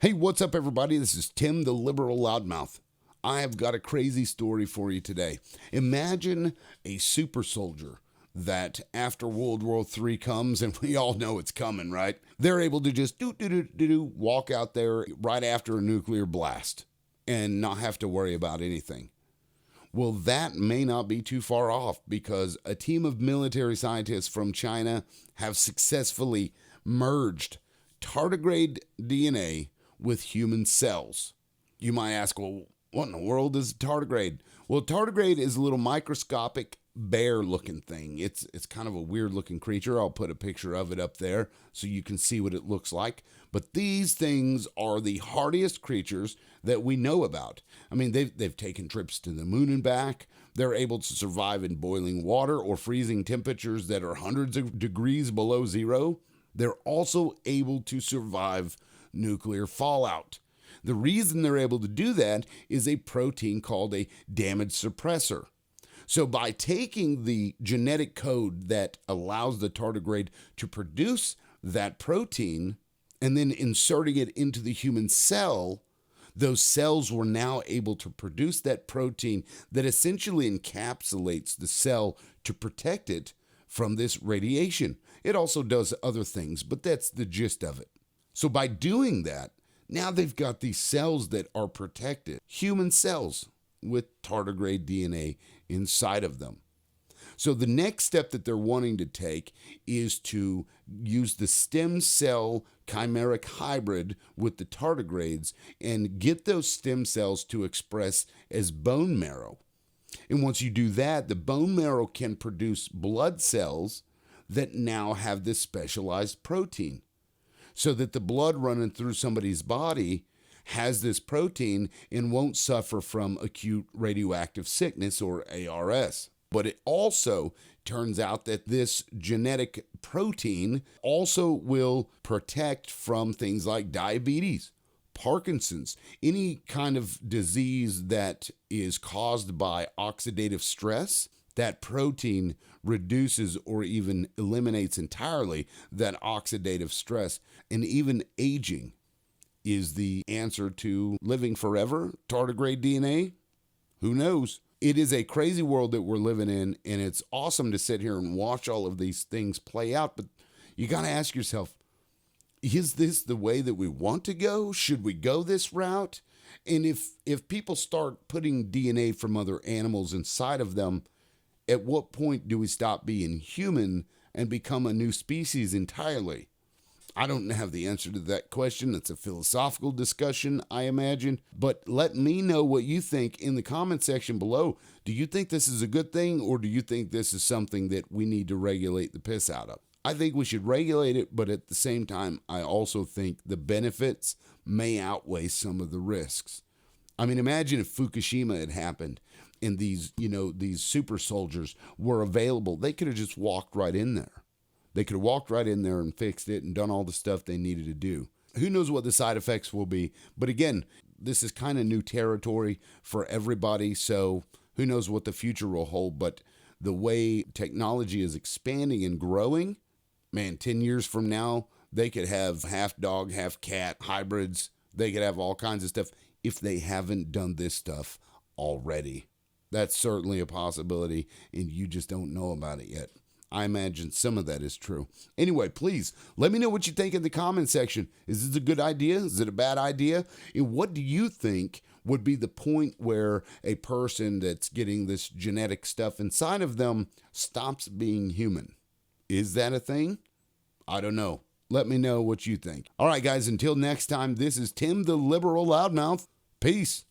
Hey, what's up, everybody? This is Tim, the liberal loudmouth. I have got a crazy story for you today. Imagine a super soldier that after World War III comes, and we all know it's coming, right? They're able to just walk out there right after a nuclear blast and not have to worry about anything. Well, that may not be too far off because a team of military scientists from China have successfully merged tardigrade DNA with human cells. You might ask, well, what in the world is a tardigrade? Well, tardigrade is a little microscopic bear-looking thing. It's kind of a weird-looking creature. I'll put a picture of it up there so you can see what it looks like. But these things are the hardiest creatures that we know about. I mean, they've taken trips to the moon and back. They're able to survive in boiling water or freezing temperatures that are hundreds of degrees below zero. They're also able to survive nuclear fallout. The reason they're able to do that is a protein called a damage suppressor. So by taking the genetic code that allows the tardigrade to produce that protein and then inserting it into the human cell, those cells were now able to produce that protein that essentially encapsulates the cell to protect it from this radiation. It also does other things, but that's the gist of it. So by doing that, now they've got these cells that are protected, human cells with tardigrade DNA inside of them. So the next step that they're wanting to take is to use the stem cell chimeric hybrid with the tardigrades and get those stem cells to express as bone marrow. And once you do that, the bone marrow can produce blood cells that now have this specialized protein, so that the blood running through somebody's body has this protein and won't suffer from acute radioactive sickness or ARS. But it also turns out that this genetic protein also will protect from things like diabetes, Parkinson's, any kind of disease that is caused by oxidative stress. That protein reduces or even eliminates entirely that oxidative stress. And even aging is the answer to living forever. Tardigrade DNA? Who knows? It is a crazy world that we're living in, and it's awesome to sit here and watch all of these things play out. But you got to ask yourself, is this the way that we want to go? Should we go this route? And if people start putting DNA from other animals inside of them, at what point do we stop being human and become a new species entirely? I don't have the answer to that question. It's a philosophical discussion, I imagine. But let me know what you think in the comment section below. Do you think this is a good thing, or do you think this is something that we need to regulate the piss out of? I think we should regulate it, but at the same time, I also think the benefits may outweigh some of the risks. I mean, imagine if Fukushima had happened and these super soldiers were available. They could have just walked right in there. They could have walked right in there and fixed it and done all the stuff they needed to do. Who knows what the side effects will be? But again, this is kind of new territory for everybody. So who knows what the future will hold? But the way technology is expanding and growing, man, 10 years from now, they could have half dog, half cat hybrids. They could have all kinds of stuff if they haven't done this stuff already. That's certainly a possibility, and you just don't know about it yet. I imagine some of that is true. Anyway, please let me know what you think in the comment section. Is this a good idea? Is it a bad idea? And what do you think would be the point where a person that's getting this genetic stuff inside of them stops being human? Is that a thing? I don't know. Let me know what you think. All right, guys, until next time, this is Tim, the liberal loudmouth. Peace.